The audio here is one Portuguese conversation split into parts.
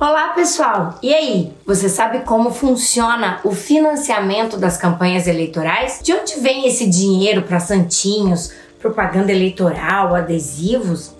Olá pessoal, e aí? Você sabe como funciona o financiamento das campanhas eleitorais? De onde vem esse dinheiro para santinhos, propaganda eleitoral, adesivos?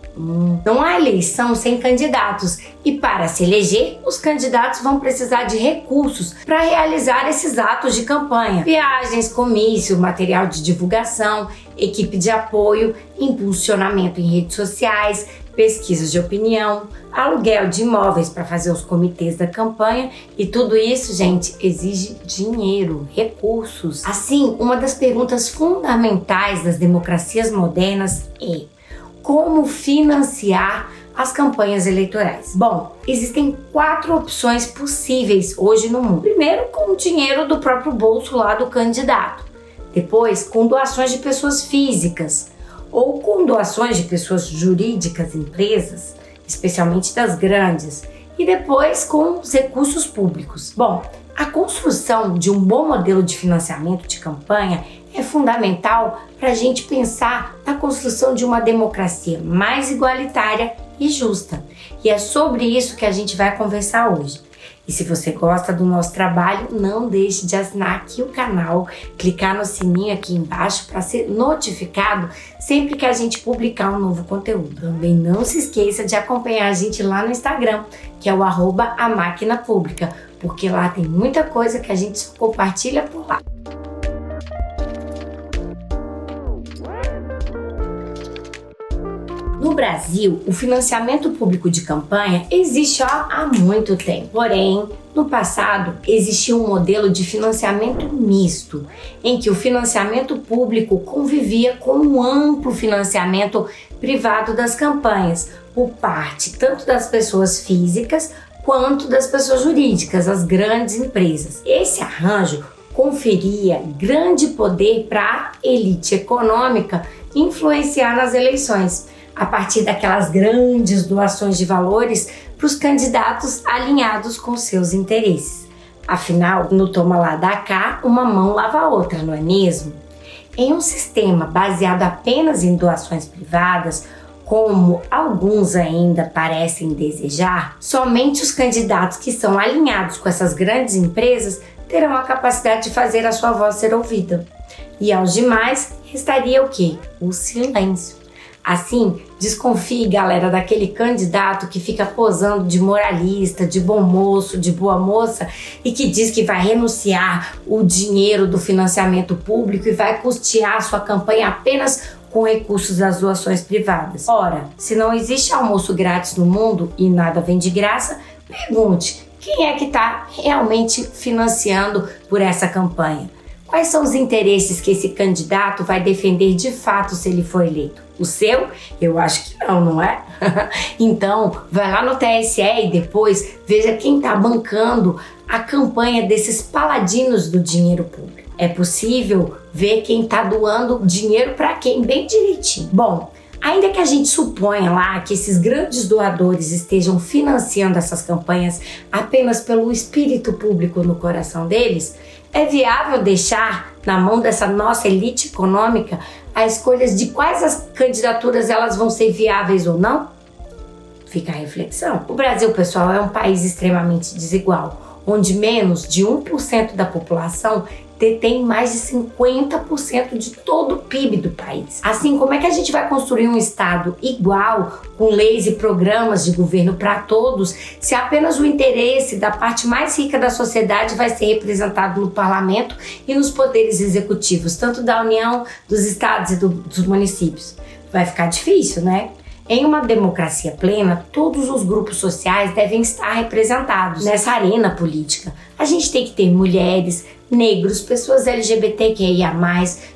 Não há eleição sem candidatos e para se eleger, os candidatos vão precisar de recursos para realizar esses atos de campanha. Viagens, comício, material de divulgação, equipe de apoio, impulsionamento em redes sociais, pesquisas de opinião, aluguel de imóveis para fazer os comitês da campanha e tudo isso, gente, exige dinheiro, recursos. Assim, uma das perguntas fundamentais das democracias modernas é: como financiar as campanhas eleitorais? Bom, existem 4 opções possíveis hoje no mundo. Primeiro, com o dinheiro do próprio bolso lá do candidato. Depois, com doações de pessoas físicas ou com doações de pessoas jurídicas, empresas, especialmente das grandes. E depois, com os recursos públicos. Bom, a construção de um bom modelo de financiamento de campanha é fundamental para a gente pensar na construção de uma democracia mais igualitária e justa. E é sobre isso que a gente vai conversar hoje. E se você gosta do nosso trabalho, não deixe de assinar aqui o canal, clicar no sininho aqui embaixo para ser notificado sempre que a gente publicar um novo conteúdo. Também não se esqueça de acompanhar a gente lá no Instagram, que é o @amáquinapública, porque lá tem muita coisa que a gente só compartilha por lá. No Brasil, o financiamento público de campanha existe há muito tempo. Porém, no passado, existia um modelo de financiamento misto, em que o financiamento público convivia com um amplo financiamento privado das campanhas, por parte tanto das pessoas físicas quanto das pessoas jurídicas, as grandes empresas. Esse arranjo conferia grande poder para a elite econômica influenciar nas eleições, a partir daquelas grandes doações de valores para os candidatos alinhados com seus interesses. Afinal, no toma lá dá cá, uma mão lava a outra, não é mesmo? Em um sistema baseado apenas em doações privadas, como alguns ainda parecem desejar, somente os candidatos que são alinhados com essas grandes empresas terão a capacidade de fazer a sua voz ser ouvida. E aos demais, restaria o quê? O silêncio. Assim, desconfie, galera, daquele candidato que fica posando de moralista, de bom moço, de boa moça e que diz que vai renunciar o dinheiro do financiamento público e vai custear sua campanha apenas com recursos das doações privadas. Ora, se não existe almoço grátis no mundo e nada vem de graça, pergunte: quem é que está realmente financiando por essa campanha? Quais são os interesses que esse candidato vai defender de fato se ele for eleito? O seu? Eu acho que não, não é? Então, vai lá no TSE e depois veja quem está bancando a campanha desses paladinos do dinheiro público. É possível ver quem está doando dinheiro para quem bem direitinho. Bom, ainda que a gente suponha lá que esses grandes doadores estejam financiando essas campanhas apenas pelo espírito público no coração deles, é viável deixar na mão dessa nossa elite econômica a escolha de quais as candidaturas elas vão ser viáveis ou não? Fica a reflexão. O Brasil, pessoal, é um país extremamente desigual, onde menos de 1% da população detém mais de 50% de todo o PIB do país. Assim, como é que a gente vai construir um Estado igual, com leis e programas de governo para todos, se apenas o interesse da parte mais rica da sociedade vai ser representado no parlamento e nos poderes executivos, tanto da União, dos estados e dos municípios? Vai ficar difícil, né? Em uma democracia plena, todos os grupos sociais devem estar representados nessa arena política. A gente tem que ter mulheres, negros, pessoas LGBTQIA+,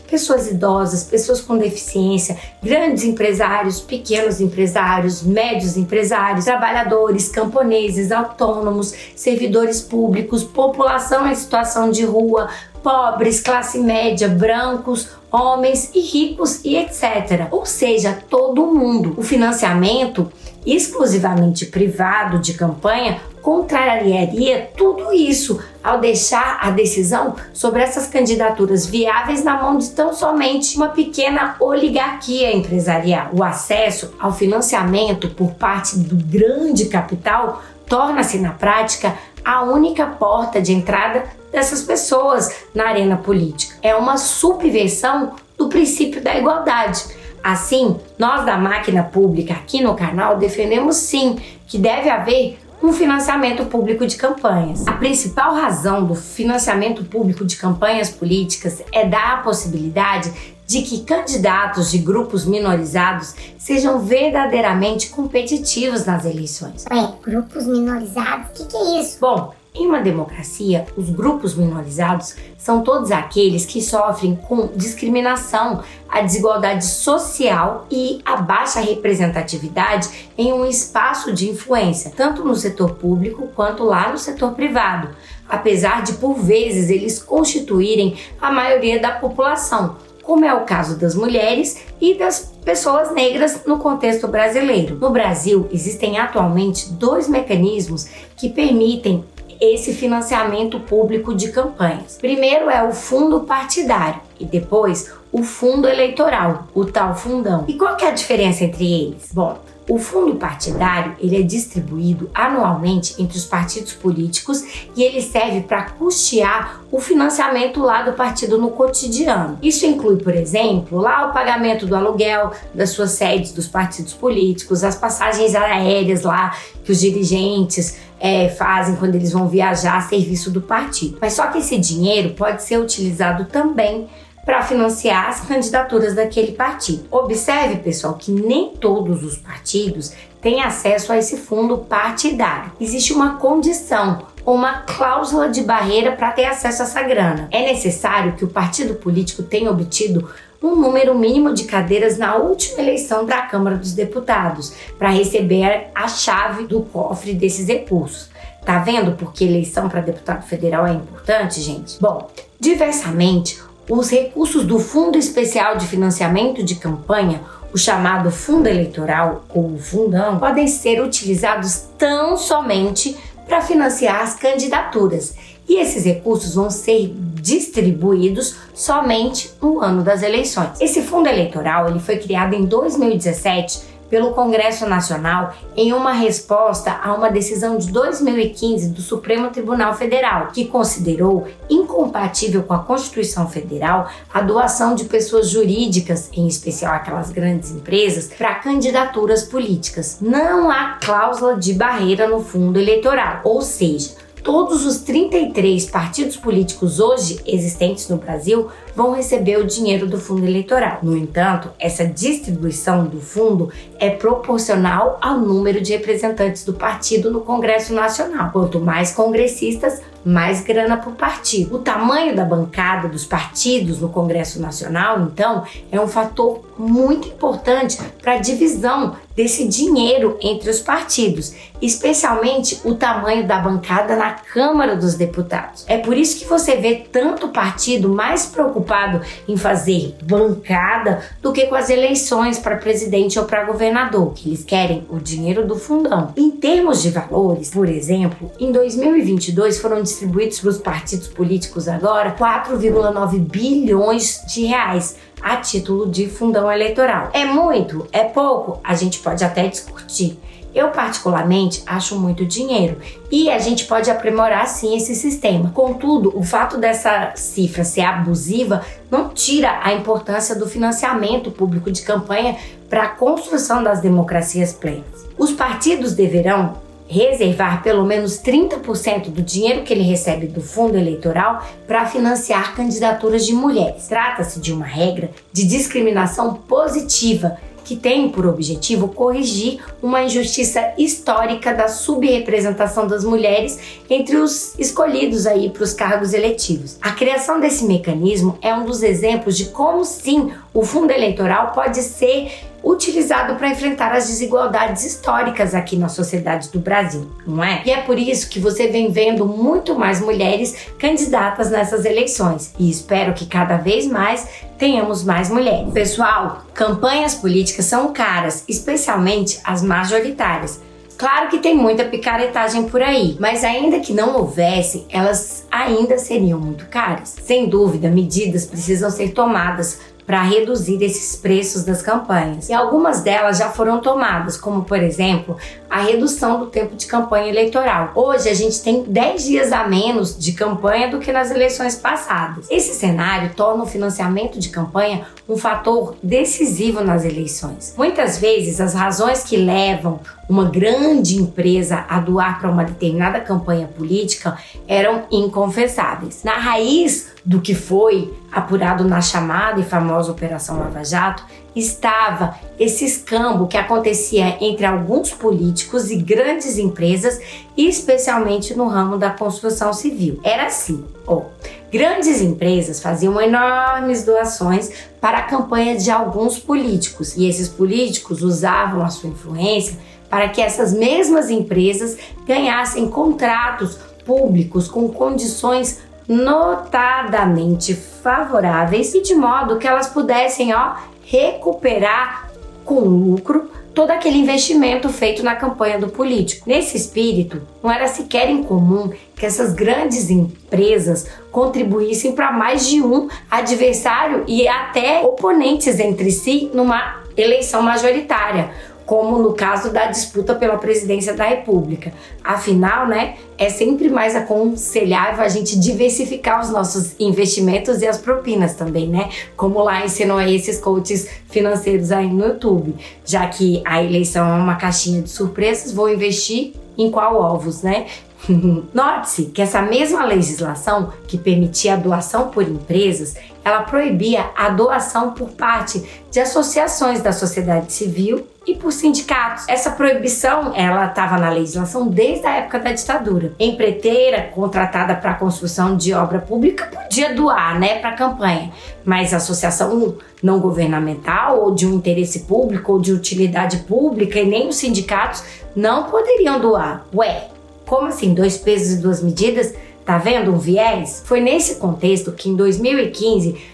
pessoas idosas, pessoas com deficiência, grandes empresários, pequenos empresários, médios empresários, trabalhadores, camponeses, autônomos, servidores públicos, população em situação de rua, pobres, classe média, brancos, homens e ricos e etc. Ou seja, todo mundo. O financiamento exclusivamente privado de campanha contrariaria tudo isso ao deixar a decisão sobre essas candidaturas viáveis na mão de tão somente uma pequena oligarquia empresarial. O acesso ao financiamento por parte do grande capital torna-se na prática a única porta de entrada dessas pessoas na arena política. É uma subversão do princípio da igualdade. Assim, nós da máquina pública aqui no canal defendemos sim que deve haver um financiamento público de campanhas. A principal razão do financiamento público de campanhas políticas é dar a possibilidade de que candidatos de grupos minorizados sejam verdadeiramente competitivos nas eleições. Grupos minorizados? O que é isso? Bom, em uma democracia, os grupos minorizados são todos aqueles que sofrem com discriminação, a desigualdade social e a baixa representatividade em um espaço de influência, tanto no setor público quanto lá no setor privado, apesar de, por vezes, eles constituírem a maioria da população, como é o caso das mulheres e das pessoas negras no contexto brasileiro. No Brasil, existem atualmente 2 mecanismos que permitem esse financiamento público de campanhas. Primeiro é o fundo partidário e depois o fundo eleitoral, o tal fundão. E qual que é a diferença entre eles? Bom, o fundo partidário ele é distribuído anualmente entre os partidos políticos e ele serve para custear o financiamento lá do partido no cotidiano. Isso inclui, por exemplo, lá o pagamento do aluguel das suas sedes dos partidos políticos, as passagens aéreas lá que os dirigentes fazem quando eles vão viajar a serviço do partido. Mas só que esse dinheiro pode ser utilizado também para financiar as candidaturas daquele partido. Observe, pessoal, que nem todos os partidos têm acesso a esse fundo partidário. Existe uma condição ou uma cláusula de barreira para ter acesso a essa grana. É necessário que o partido político tenha obtido um número mínimo de cadeiras na última eleição da Câmara dos Deputados para receber a chave do cofre desses recursos. Tá vendo por que eleição para deputado federal é importante, gente? Bom, diversamente, os recursos do Fundo Especial de Financiamento de Campanha, o chamado Fundo Eleitoral ou Fundão, podem ser utilizados tão somente para financiar as candidaturas. E esses recursos vão ser distribuídos somente no ano das eleições. Esse fundo eleitoral ele foi criado em 2017 pelo Congresso Nacional em uma resposta a uma decisão de 2015 do Supremo Tribunal Federal, que considerou incompatível com a Constituição Federal a doação de pessoas jurídicas, em especial aquelas grandes empresas, para candidaturas políticas. Não há cláusula de barreira no fundo eleitoral, ou seja, todos os 33 partidos políticos hoje existentes no Brasil vão receber o dinheiro do fundo eleitoral. No entanto, essa distribuição do fundo é proporcional ao número de representantes do partido no Congresso Nacional. Quanto mais congressistas, mais grana para o partido. O tamanho da bancada dos partidos no Congresso Nacional, então, é um fator muito importante para a divisão desse dinheiro entre os partidos, especialmente o tamanho da bancada na Câmara dos Deputados. É por isso que você vê tanto partido mais preocupado em fazer bancada do que com as eleições para presidente ou para governador, que eles querem o dinheiro do fundão. Em termos de valores, por exemplo, em 2022 foram distribuídos para os partidos políticos agora 4,9 bilhões de reais a título de fundão eleitoral. É muito? É pouco? A gente pode até discutir. Eu particularmente acho muito dinheiro e a gente pode aprimorar sim esse sistema. Contudo, o fato dessa cifra ser abusiva não tira a importância do financiamento público de campanha para a construção das democracias plenas. Os partidos deverão reservar pelo menos 30% do dinheiro que ele recebe do fundo eleitoral para financiar candidaturas de mulheres. Trata-se de uma regra de discriminação positiva que tem por objetivo corrigir uma injustiça histórica da subrepresentação das mulheres entre os escolhidos aí para os cargos eletivos. A criação desse mecanismo é um dos exemplos de como sim o fundo eleitoral pode ser utilizado para enfrentar as desigualdades históricas aqui na sociedade do Brasil, não é? E é por isso que você vem vendo muito mais mulheres candidatas nessas eleições e espero que cada vez mais tenhamos mais mulheres. Pessoal, campanhas políticas são caras, especialmente as majoritárias. Claro que tem muita picaretagem por aí, mas ainda que não houvesse, elas ainda seriam muito caras. Sem dúvida, medidas precisam ser tomadas para reduzir esses preços das campanhas. E algumas delas já foram tomadas, como por exemplo, a redução do tempo de campanha eleitoral. Hoje a gente tem 10 dias a menos de campanha do que nas eleições passadas. Esse cenário torna o financiamento de campanha um fator decisivo nas eleições. Muitas vezes as razões que levam uma grande empresa a doar para uma determinada campanha política eram inconfessáveis. Na raiz do que foi apurado na chamada e famosa Operação Lava Jato estava esse escambo que acontecia entre alguns políticos e grandes empresas, especialmente no ramo da construção civil. Era assim, grandes empresas faziam enormes doações para a campanha de alguns políticos e esses políticos usavam a sua influência para que essas mesmas empresas ganhassem contratos públicos com condições notadamente favoráveis e de modo que elas pudessem recuperar com lucro todo aquele investimento feito na campanha do político. Nesse espírito, não era sequer incomum que essas grandes empresas contribuíssem para mais de um adversário e até oponentes entre si numa eleição majoritária, como no caso da disputa pela presidência da República. Afinal, é sempre mais aconselhável a gente diversificar os nossos investimentos e as propinas também, Como lá ensinam esses coaches financeiros aí no YouTube. Já que a eleição é uma caixinha de surpresas, vou investir em qual ovos, Note-se que essa mesma legislação que permitia a doação por empresas, ela proibia a doação por parte de associações da sociedade civil e por sindicatos. Essa proibição, ela estava na legislação desde a época da ditadura. Empreiteira contratada para a construção de obra pública podia doar, para a campanha, mas a associação não governamental ou de um interesse público ou de utilidade pública e nem os sindicatos não poderiam doar. Como assim? 2 pesos e 2 medidas? Tá vendo um viés? Foi nesse contexto que em 2015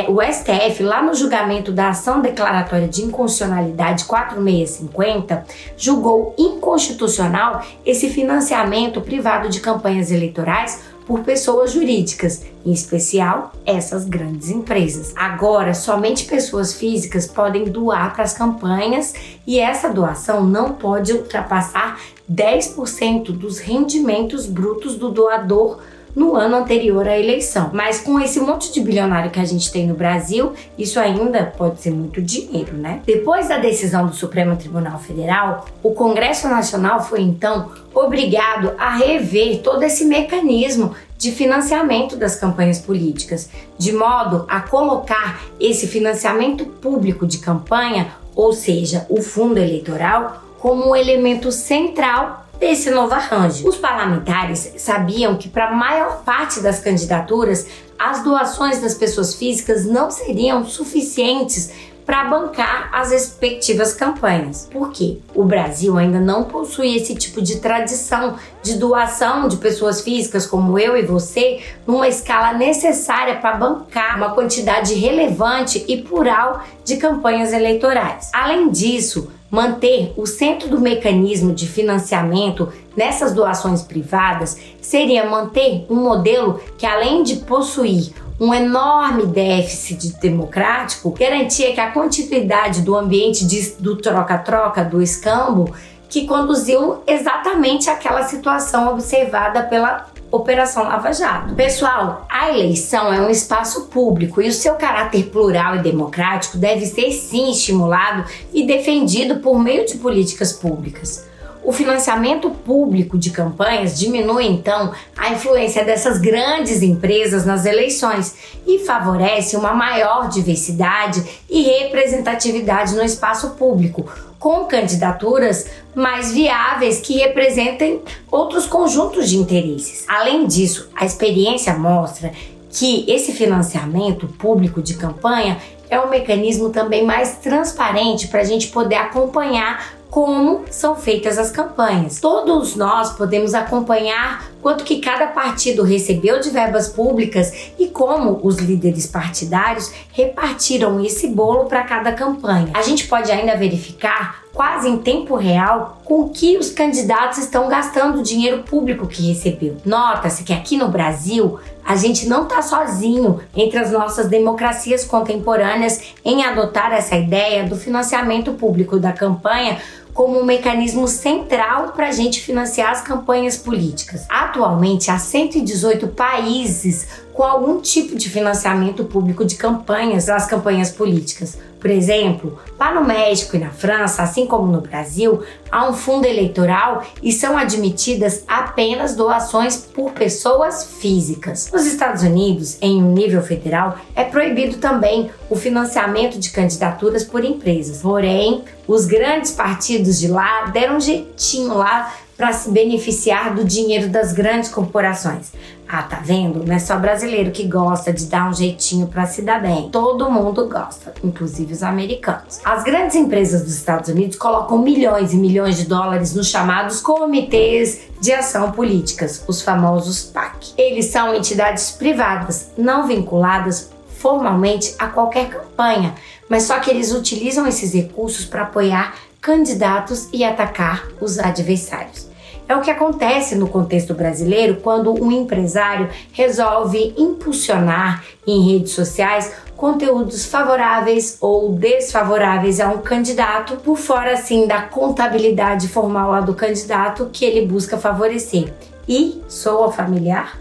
o STF, lá no julgamento da ação declaratória de inconstitucionalidade 4650, julgou inconstitucional esse financiamento privado de campanhas eleitorais por pessoas jurídicas, em especial essas grandes empresas. Agora, somente pessoas físicas podem doar para as campanhas e essa doação não pode ultrapassar 10% dos rendimentos brutos do doador no ano anterior à eleição. Mas com esse monte de bilionário que a gente tem no Brasil, isso ainda pode ser muito dinheiro, Depois da decisão do Supremo Tribunal Federal, o Congresso Nacional foi então obrigado a rever todo esse mecanismo de financiamento das campanhas políticas, de modo a colocar esse financiamento público de campanha, ou seja, o fundo eleitoral, como um elemento central desse novo arranjo. Os parlamentares sabiam que para a maior parte das candidaturas, as doações das pessoas físicas não seriam suficientes para bancar as respectivas campanhas. Por quê? O Brasil ainda não possui esse tipo de tradição de doação de pessoas físicas como eu e você numa escala necessária para bancar uma quantidade relevante e plural de campanhas eleitorais. Além disso, manter o centro do mecanismo de financiamento nessas doações privadas seria manter um modelo que, além de possuir um enorme déficit democrático, garantia que a continuidade do ambiente do troca-troca, do escambo, que conduziu exatamente àquela situação observada pela Operação Lava Jato. Pessoal, a eleição é um espaço público e o seu caráter plural e democrático deve ser sim estimulado e defendido por meio de políticas públicas. O financiamento público de campanhas diminui, então, a influência dessas grandes empresas nas eleições e favorece uma maior diversidade e representatividade no espaço público, com candidaturas mais viáveis que representem outros conjuntos de interesses. Além disso, a experiência mostra que esse financiamento público de campanha é um mecanismo também mais transparente para a gente poder acompanhar como são feitas as campanhas. Todos nós podemos acompanhar quanto que cada partido recebeu de verbas públicas e como os líderes partidários repartiram esse bolo para cada campanha. A gente pode ainda verificar quase em tempo real com que os candidatos estão gastando o dinheiro público que recebeu. Nota-se que aqui no Brasil a gente não está sozinho entre as nossas democracias contemporâneas em adotar essa ideia do financiamento público da campanha como um mecanismo central para a gente financiar as campanhas políticas. Atualmente, há 118 países com algum tipo de financiamento público de campanhas das campanhas políticas. Por exemplo, lá no México e na França, assim como no Brasil, há um fundo eleitoral e são admitidas apenas doações por pessoas físicas. Nos Estados Unidos, em um nível federal, é proibido também o financiamento de candidaturas por empresas. Porém, os grandes partidos de lá deram um jeitinho lá para se beneficiar do dinheiro das grandes corporações. Ah, tá vendo? Não é só brasileiro que gosta de dar um jeitinho para se dar bem. Todo mundo gosta, inclusive os americanos. As grandes empresas dos Estados Unidos colocam milhões e milhões de dólares nos chamados comitês de ação políticas, os famosos PAC. Eles são entidades privadas, não vinculadas formalmente a qualquer campanha, mas só que eles utilizam esses recursos para apoiar candidatos e atacar os adversários. É o que acontece no contexto brasileiro quando um empresário resolve impulsionar em redes sociais conteúdos favoráveis ou desfavoráveis a um candidato, por fora assim da contabilidade formal lá do candidato que ele busca favorecer. E soa familiar?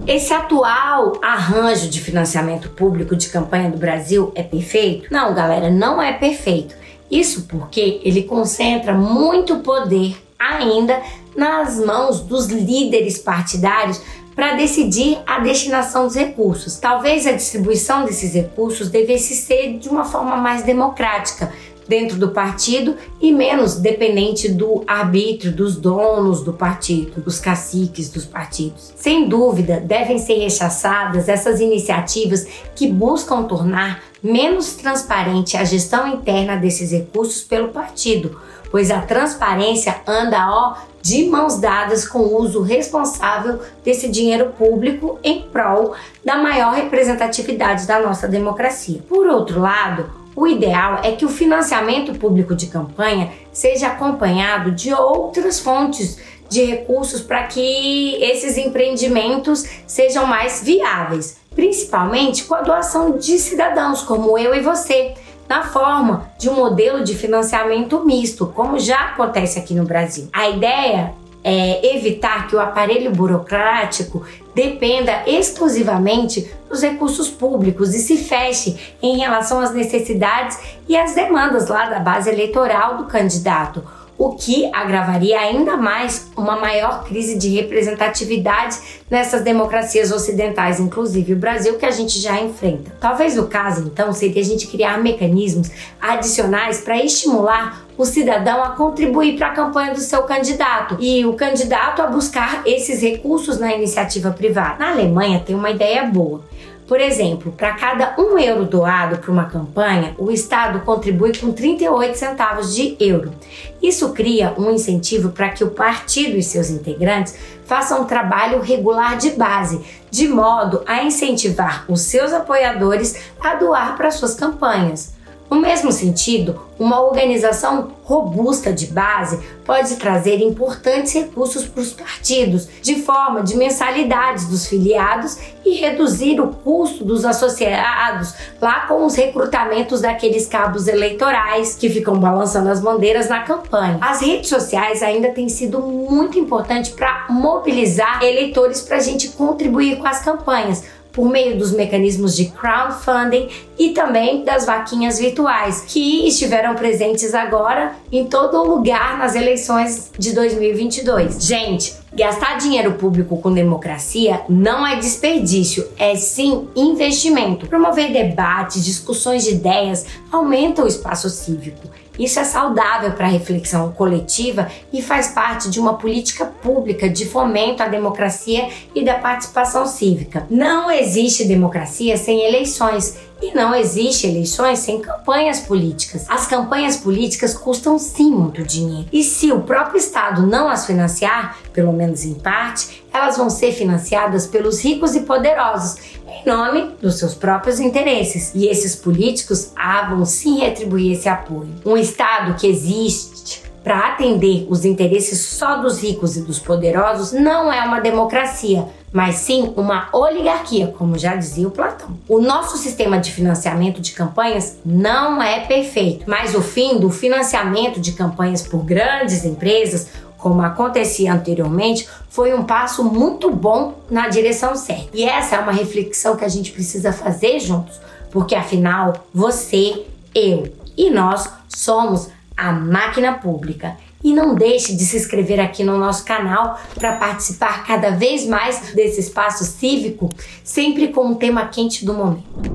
Esse atual arranjo de financiamento público de campanha do Brasil é perfeito? Não, galera, não é perfeito. Isso porque ele concentra muito poder ainda nas mãos dos líderes partidários para decidir a destinação dos recursos. Talvez a distribuição desses recursos devesse ser de uma forma mais democrática dentro do partido e menos dependente do arbítrio dos donos do partido, dos caciques dos partidos. Sem dúvida, devem ser rechaçadas essas iniciativas que buscam tornar menos transparente a gestão interna desses recursos pelo partido, pois a transparência anda de mãos dadas com o uso responsável desse dinheiro público em prol da maior representatividade da nossa democracia. Por outro lado, o ideal é que o financiamento público de campanha seja acompanhado de outras fontes de recursos para que esses empreendimentos sejam mais viáveis, principalmente com a doação de cidadãos como eu e você, na forma de um modelo de financiamento misto, como já acontece aqui no Brasil. A ideia é evitar que o aparelho burocrático dependa exclusivamente dos recursos públicos e se feche em relação às necessidades e às demandas lá da base eleitoral do candidato, o que agravaria ainda mais uma maior crise de representatividade nessas democracias ocidentais, inclusive o Brasil, que a gente já enfrenta. Talvez o caso, então, seria a gente criar mecanismos adicionais para estimular o cidadão a contribuir para a campanha do seu candidato e o candidato a buscar esses recursos na iniciativa privada. Na Alemanha tem uma ideia boa. Por exemplo, para cada €1 doado para uma campanha, o Estado contribui com 38 centavos de euro. Isso cria um incentivo para que o partido e seus integrantes façam um trabalho regular de base, de modo a incentivar os seus apoiadores a doar para suas campanhas. No mesmo sentido, uma organização robusta de base pode trazer importantes recursos para os partidos, de forma de mensalidades dos filiados e reduzir o custo dos associados lá com os recrutamentos daqueles cabos eleitorais que ficam balançando as bandeiras na campanha. As redes sociais ainda têm sido muito importantes para mobilizar eleitores para a gente contribuir com as campanhas, por meio dos mecanismos de crowdfunding e também das vaquinhas virtuais, que estiveram presentes agora em todo lugar nas eleições de 2022. Gente, gastar dinheiro público com democracia não é desperdício, é sim investimento. Promover debates, discussões de ideias aumenta o espaço cívico. Isso é saudável para a reflexão coletiva e faz parte de uma política pública de fomento à democracia e da participação cívica. Não existe democracia sem eleições E não existe eleições sem campanhas políticas. As campanhas políticas custam sim muito dinheiro. E se o próprio Estado não as financiar, pelo menos em parte, elas vão ser financiadas pelos ricos e poderosos, em nome dos seus próprios interesses. E esses políticos vão sim retribuir esse apoio. Um Estado que existe para atender os interesses só dos ricos e dos poderosos não é uma democracia, mas sim uma oligarquia, como já dizia o Platão. O nosso sistema de financiamento de campanhas não é perfeito, mas o fim do financiamento de campanhas por grandes empresas, como acontecia anteriormente, foi um passo muito bom na direção certa. E essa é uma reflexão que a gente precisa fazer juntos, porque afinal, você, eu e nós somos a máquina pública. E não deixe de se inscrever aqui no nosso canal para participar cada vez mais desse espaço cívico, sempre com um tema quente do momento.